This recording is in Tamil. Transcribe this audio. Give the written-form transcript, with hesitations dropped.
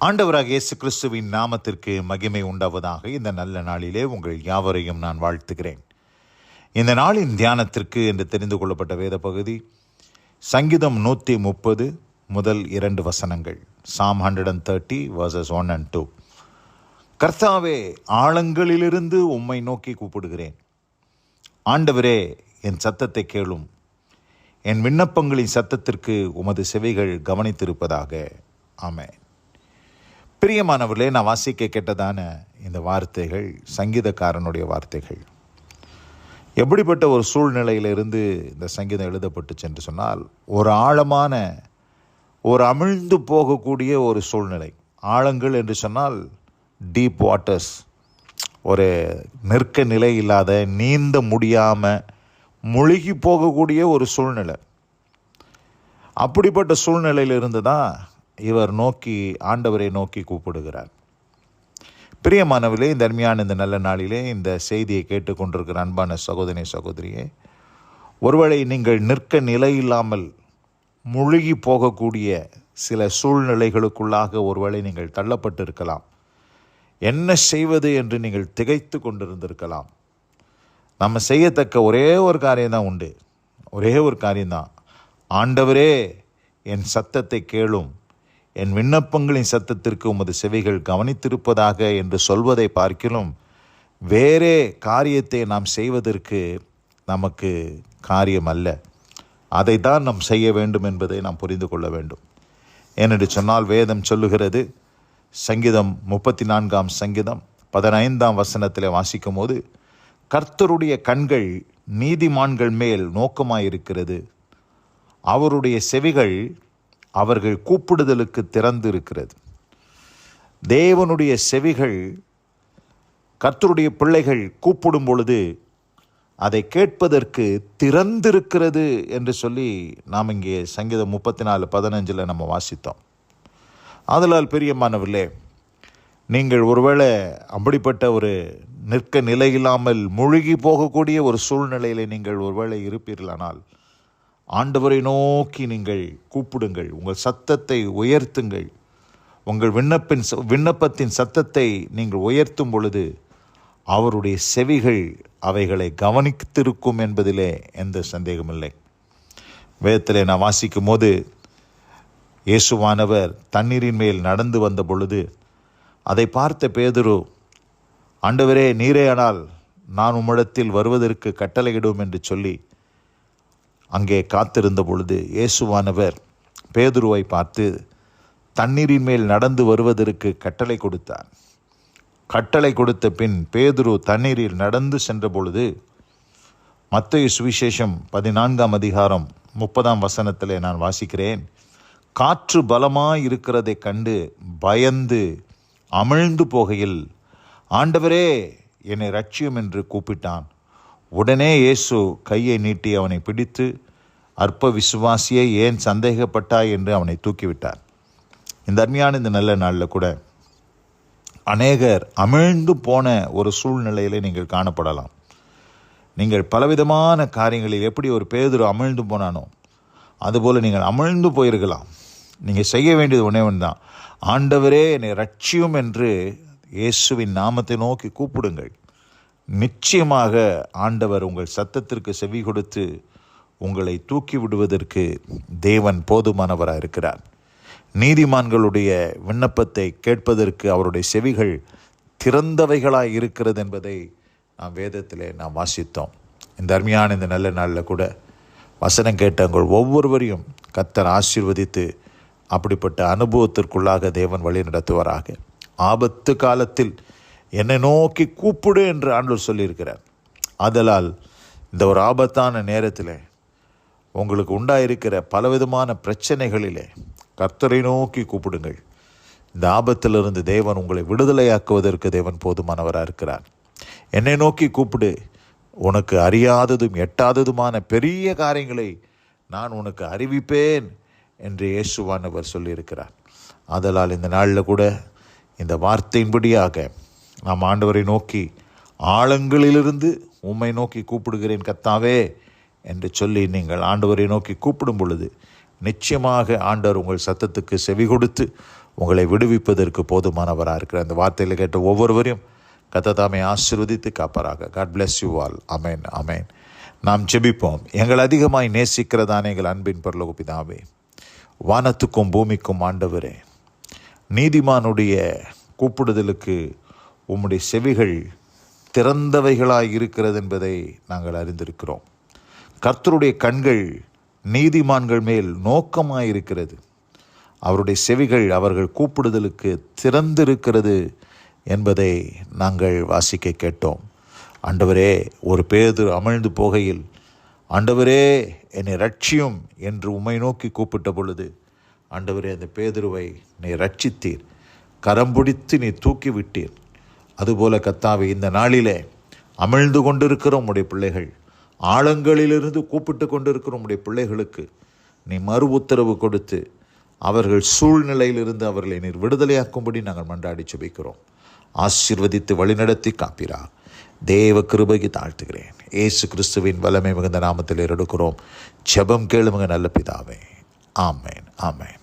ஆண்டவராக இயேசு கிறிஸ்துவின் நாமத்திற்கு மகிமை உண்டாவதாக. இந்த நல்ல நாளிலே உங்கள் யாவரையும் நான் வாழ்த்துகிறேன். இந்த நாளின் தியானத்திற்கு என்று தெரிந்து கொள்ளப்பட்ட வேத பகுதி சங்கீதம் 130 முதல் 2 வசனங்கள். Psalm 130 verses 1 and 2. கர்த்தாவே, ஆழங்களிலிருந்து உம்மை நோக்கி கூப்பிடுகிறேன். ஆண்டவரே, என் சத்தத்தை கேளும். என் விண்ணப்பங்களின் சத்தத்திற்கு உமது செவிகள் கவனித்திருப்பதாக. ஆமென். பிரியமானவர்களே, நான் வாசிக்க கேட்டதான இந்த வார்த்தைகள் சங்கீதக்காரனுடைய வார்த்தைகள். எப்படிப்பட்ட ஒரு சூழ்நிலையிலிருந்து இந்த சங்கீதம் எழுதப்பட்டுச்சு என்று சொன்னால், ஒரு ஆழமான, ஒரு அமிழ்ந்து போகக்கூடிய ஒரு சூழ்நிலை. ஆழங்கள் என்று சொன்னால் டீப் வாட்டர்ஸ், ஒரு நிற்க நிலை இல்லாத, நீந்த முடியாமல் முழுகி போகக்கூடிய ஒரு சூழ்நிலை. அப்படிப்பட்ட சூழ்நிலையிலிருந்து தான் இவர் ஆண்டவரை நோக்கி கூப்பிடுகிறார். பிரியமானவர்களே, இந்த அருமையான இந்த நல்ல நாளிலே இந்த செய்தியை கேட்டுக்கொண்டிருக்கிற அன்பான சகோதரி சகோதரியே, ஒருவேளை நீங்கள் நிற்க நிலையில்லாமல் முழுகி போகக்கூடிய சில சூழ்நிலைகளுக்குள்ளாக ஒருவேளை நீங்கள் தள்ளப்பட்டு இருக்கலாம். என்ன செய்வது என்று நீங்கள் திகைத்து கொண்டிருந்திருக்கலாம். நம்ம செய்யத்தக்க ஒரே ஒரு காரியம்தான் உண்டு. ஒரே ஒரு காரியம்தான். ஆண்டவரே, என் சத்தத்தை கேளும். என் விண்ணப்பங்களின் சத்தத்திற்கு உமது செவிகள் கவனித்திருப்பதாக என்று சொல்வதை பார்க்கிலும் வேறே காரியத்தை நாம் செய்வதற்கு நமக்கு காரியம் அல்ல. அதை தான் நாம் செய்ய வேண்டும் என்பதை நாம் புரிந்து கொள்ள வேண்டும். ஏனென்று சொன்னால், வேதம் சொல்லுகிறது, சங்கீதம் 34 சங்கீதம் 15 வசனத்தில் வாசிக்கும் போது, கர்த்தருடைய கண்கள் நீதிமான்கள் மேல் நோக்கமாயிருக்கிறது, அவருடைய செவிகள் அவர்கள் கூப்பிடுதலுக்கு திறந்து இருக்கிறது. தேவனுடைய செவிகள் கர்த்தருடைய பிள்ளைகள் கூப்பிடும் பொழுது அதை கேட்பதற்கு திறந்திருக்கிறது என்று சொல்லி நாம் இங்கே சங்கீதம் 34:15 நம்ம வாசித்தோம். ஆதலால் பிரியமானவர்களே, நீங்கள் ஒருவேளை அப்படிப்பட்ட ஒரு நிற்க நிலையில்லாமல் முழுகி போகக்கூடிய ஒரு சூழ்நிலையில் நீங்கள் ஒருவேளை இருப்பீர்களானால், ஆண்டவரை நோக்கி நீங்கள் கூப்பிடுங்கள். உங்கள் சத்தத்தை உயர்த்துங்கள். உங்கள் விண்ணப்பத்தின் சத்தத்தை நீங்கள் உயர்த்தும் பொழுது அவருடைய செவிகள் அவைகளை கவனித்திருக்கும் என்பதிலே எந்த சந்தேகமில்லை. வேதத்திலே நான் வாசிக்கும் போது, இயேசுவானவர் தண்ணீரின் மேல் நடந்து வந்த பொழுது அதை பார்த்த பேதுரு, ஆண்டவரே, நீரேயானால் நான் உம்மிடத்தில் வருவதற்கு கட்டளையிடும் என்று சொல்லி அங்கே காத்திருந்த பொழுது, இயேசுவானவர் பேதுருவை பார்த்து தண்ணீரின் மேல் நடந்து வருவதற்கு கட்டளை கொடுத்தார். கட்டளை கொடுத்த பின் பேதுரு தண்ணீரில் நடந்து சென்ற பொழுது, மத்தேயு சுவிசேஷம் 14 30 வசனத்தில் நான் வாசிக்கிறேன், காற்று பலமாய் இருக்கிறதை கண்டு பயந்து அமிழ்ந்து போகையில், ஆண்டவரே, என்னை ரட்சியும் என்று கூப்பிட்டான். உடனே இயேசு கையை நீட்டி அவனை பிடித்து, அற்ப விசுவாசியை ஏன் சந்தேகப்பட்டாய் என்று அவனை தூக்கிவிட்டார். இந்த அருமையான இந்த நல்ல நாளில் கூட அநேகர் அமிழ்ந்து போன ஒரு சூழ்நிலையிலே நீங்கள் காணப்படலாம். நீங்கள் பலவிதமான காரியங்களில் எப்படி ஒரு பேதுரு அமிழ்ந்து போனானோ அதுபோல் நீங்கள் அமிழ்ந்து போயிருக்கலாம். நீங்கள் செய்ய வேண்டியது ஒன்றே ஒன்று தான். ஆண்டவரே, என்னை ரட்சியும் என்று இயேசுவின் நாமத்தை நோக்கி கூப்பிடுங்கள். நிச்சயமாக ஆண்டவர் உங்கள் சத்தத்திற்கு செவி கொடுத்து உங்களை தூக்கி விடுவதற்கு தேவன் போதுமானவராக இருக்கிறார். நீதிமான்களுடைய விண்ணப்பத்தை கேட்பதற்கு அவருடைய செவிகள் திறந்தவைகளாய் இருக்கிறது என்பதை நாம் வேதத்திலே நாம் வாசித்தோம். இந்த அருமையான இந்த நல்ல நாளில் கூட வசனம் கேட்ட உங்கள் ஒவ்வொருவரையும் கர்த்தர் ஆசீர்வதித்து அப்படிப்பட்ட அனுபவத்திற்குள்ளாக தேவன் வழி நடத்துவாராக. ஆபத்து காலத்தில் என்னை நோக்கி கூப்பிடு என்று ஆண்டவர் சொல்லியிருக்கிறார். ஆதலால் இந்த ஒரு ஆபத்தான நேரத்தில் உங்களுக்கு உண்டாயிருக்கிற பலவிதமான பிரச்சனைகளிலே கர்த்தரை நோக்கி கூப்பிடுங்கள். இந்த ஆபத்திலிருந்து தேவன் உங்களை விடுதலையாக்குவதற்கு தேவன் போதுமானவராக இருக்கிறார். என்னை நோக்கி கூப்பிடு, உனக்கு அறியாததும் எட்டாததுமான பெரிய காரியங்களை நான் உனக்கு அறிவிப்பேன் என்று இயேசுவானவர் சொல்லியிருக்கிறார். ஆதலால் இந்த நாளில் கூட இந்த வார்த்தையின்படியாக நாம் ஆண்டவரை நோக்கி ஆழங்களிலிருந்து உம்மை நோக்கி கூப்பிடுகிறேன் கர்த்தாவே என்று சொல்லி நீங்கள் ஆண்டவரை நோக்கி கூப்பிடும் பொழுது நிச்சயமாக ஆண்டவர் உங்கள் சத்தத்துக்கு செவி கொடுத்து உங்களை விடுவிப்பதற்கு போதுமானவராக இருக்கிற அந்த வார்த்தையில் கேட்ட ஒவ்வொருவரையும் கர்த்தர் தாமே ஆசீர்வதித்து காப்பாராக. God bless you all. அமேன், அமேன். நாம் ஜெபிப்போம். எங்கள் அதிகமாய் நேசிக்கிறதான எங்கள் அன்பின் பரலோக பிதாவே, வானத்துக்கும் பூமிக்கும் ஆண்டவரே, நீதிமானுடைய கூப்பிடுதலுக்கு உம்முடைய செவிகள் திறந்தவைகளாய் இருக்கிறது என்பதை நாங்கள் அறிந்திருக்கிறோம். கர்த்தருடைய கண்கள் நீதிமான்கள் மேல் நோக்கமாய் இருக்கிறது. அவருடைய செவிகள் அவர்கள் கூப்பிடுதலுக்கு திறந்திருக்கிறது என்பதை நாங்கள் வாசிக்க கேட்டோம். ஆண்டவரே, ஒரு பேதுரு அமிழ்ந்து போகையில், ஆண்டவரே என்னை ரட்சியும் என்று உம்மை நோக்கி கூப்பிட்ட பொழுது, ஆண்டவரே அந்த பேதுருவை நீ ரட்சித்தீர், கரம் பிடித்து நீ தூக்கி விட்டீர். அதுபோல கர்த்தாவே, இந்த நாளிலே அமிழ்ந்து கொண்டிருக்கிற உம்முடைய பிள்ளைகள், ஆழங்களிலிருந்து கூப்பிட்டு கொண்டிருக்கிற உம்முடைய பிள்ளைகளுக்கு நீ மறு உத்தரவு கொடுத்து அவர்கள் சூழ்நிலையிலிருந்து அவர்களை நீர் விடுதலையாக்கும்படி நாங்கள் மன்றாடி ஜெபிக்கிறோம். ஆசீர்வதித்து வழிநடத்தி காப்பீரா. தேவ கிருபைக்கு தாழ்த்துகிறேன். இயேசு கிறிஸ்துவின் வல்லமை மிகுந்த நாமத்தில் எடுக்கிறோம். ஜெபம் கேளுங்க நல்ல பிதாவே. ஆமேன், ஆமேன்.